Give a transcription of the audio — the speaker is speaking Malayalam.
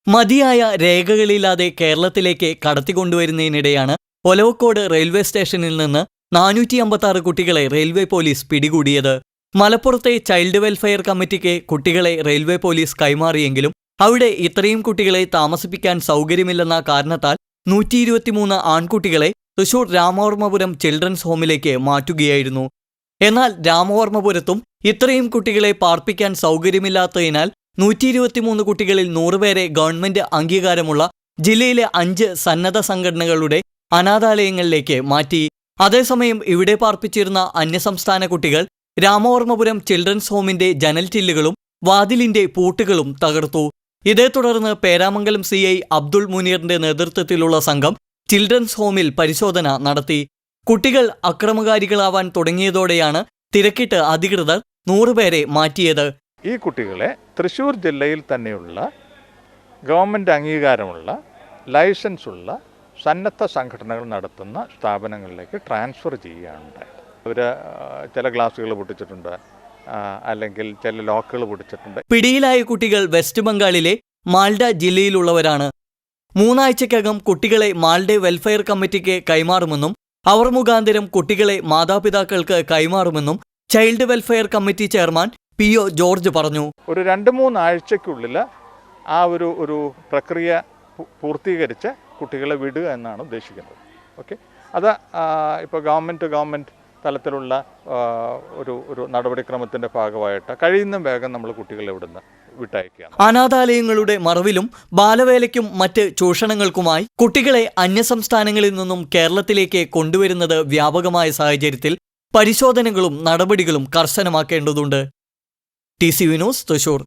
മതിയായ രേഖകളില്ലാതെ കേരളത്തിലേക്ക് കടത്തിക്കൊണ്ടുവരുന്നതിനിടെയാണ് ഒലവക്കോട് റെയിൽവേ സ്റ്റേഷനിൽ നിന്ന് 456 കുട്ടികളെ റെയിൽവേ പോലീസ് പിടികൂടിയത്. മലപ്പുറത്തെ ചൈൽഡ് വെൽഫെയർ കമ്മിറ്റിക്ക് കുട്ടികളെ റെയിൽവേ പോലീസ് കൈമാറിയെങ്കിലും അവിടെ ഇത്രയും കുട്ടികളെ താമസിപ്പിക്കാൻ സൗകര്യമില്ലെന്ന കാരണത്താൽ 123 ആൺകുട്ടികളെ തൃശൂർ രാമവർമ്മപുരം ചിൽഡ്രൻസ് ഹോമിലേക്ക് മാറ്റുകയായിരുന്നു. എന്നാൽ രാമവർമ്മപുരത്തും ഇത്രയും കുട്ടികളെ പാർപ്പിക്കാൻ സൗകര്യമില്ലാത്തതിനാൽ 123 കുട്ടികളിൽ 100 പേരെ ഗവൺമെന്റ് അംഗീകാരമുള്ള ജില്ലയിലെ 5 സന്നദ്ധ സംഘടനകളുടെ അനാഥാലയങ്ങളിലേക്ക് മാറ്റി. അതേസമയം ഇവിടെ പാർപ്പിച്ചിരുന്ന അന്യസംസ്ഥാന കുട്ടികൾ രാമവർമ്മപുരം ചിൽഡ്രൻസ് ഹോമിന്റെ ജനൽ ചില്ലുകളും വാതിലിന്റെ പൂട്ടുകളും തകർത്തു. ഇതേ തുടർന്ന് പേരാമംഗലം CI അബ്ദുൾ മുനീറിന്റെ നേതൃത്വത്തിലുള്ള സംഘം ചിൽഡ്രൻസ് ഹോമിൽ പരിശോധന നടത്തി. കുട്ടികൾ അക്രമകാരികളാവാൻ തുടങ്ങിയതോടെയാണ് തിരക്കിട്ട് അധികൃതർ 100 പേരെ മാറ്റിയത്. ഈ കുട്ടികളെ തൃശ്ശൂർ ജില്ലയിൽ തന്നെയുള്ള ഗവൺമെൻറ് അംഗീകാരമുള്ള ലൈസൻസുള്ള സന്നദ്ധ സംഘടനകൾ നടത്തുന്ന സ്ഥാപനങ്ങളിലേക്ക് ട്രാൻസ്ഫർ ചെയ്യുകയാണുണ്ടായത്. അവർ ചില ഗ്ലാസുകൾ പൊട്ടിച്ചിട്ടുണ്ട്, അല്ലെങ്കിൽ ചില ലോക്കുകൾ പൊട്ടിച്ചിട്ടുണ്ട്. പിടിയിലായ കുട്ടികൾ വെസ്റ്റ് ബംഗാളിലെ മാൽഡ ജില്ലയിലുള്ളവരാണ്. 3 ആഴ്ചക്കകം കുട്ടികളെ മാൽഡ വെൽഫെയർ കമ്മിറ്റിക്ക് കൈമാറുമെന്നും അവർ മുഖാന്തരം കുട്ടികളെ മാതാപിതാക്കൾക്ക് കൈമാറുമെന്നും child welfare committee chairman PO George പറഞ്ഞു. ഒരു 2-3 ആഴ്ചയ്ക്കുള്ളിൽ ആ ഒരു പ്രക്രിയ പൂർത്തീകരിച്ച് കുട്ടികളെ വിടുക എന്നാണ് ഉദ്ദേശിക്കുന്നത്. ഓക്കെ, അത് ഇപ്പോൾ ഗവൺമെൻറ് തലത്തിലുള്ള ഒരു നടപടിക്രമത്തിൻ്റെ ഭാഗമായിട്ട് കഴിയുന്ന വേഗം നമ്മൾ കുട്ടികളെ ഇവിടുന്ന് വിട്ടയക്കുകയാണ്. അനാഥാലയങ്ങളുടെ മറവിലും ബാലവേലയ്ക്കും മറ്റ് ചൂഷണങ്ങൾക്കുമായി കുട്ടികളെ അന്യസംസ്ഥാനങ്ങളിൽ നിന്നും കേരളത്തിലേക്ക് കൊണ്ടുവരുന്നത് വ്യാപകമായ സാഹചര്യത്തിൽ പരിശോധനകളും നടപടികളും കർശനമാക്കേണ്ടതുണ്ട്. TCV news, Thrissur.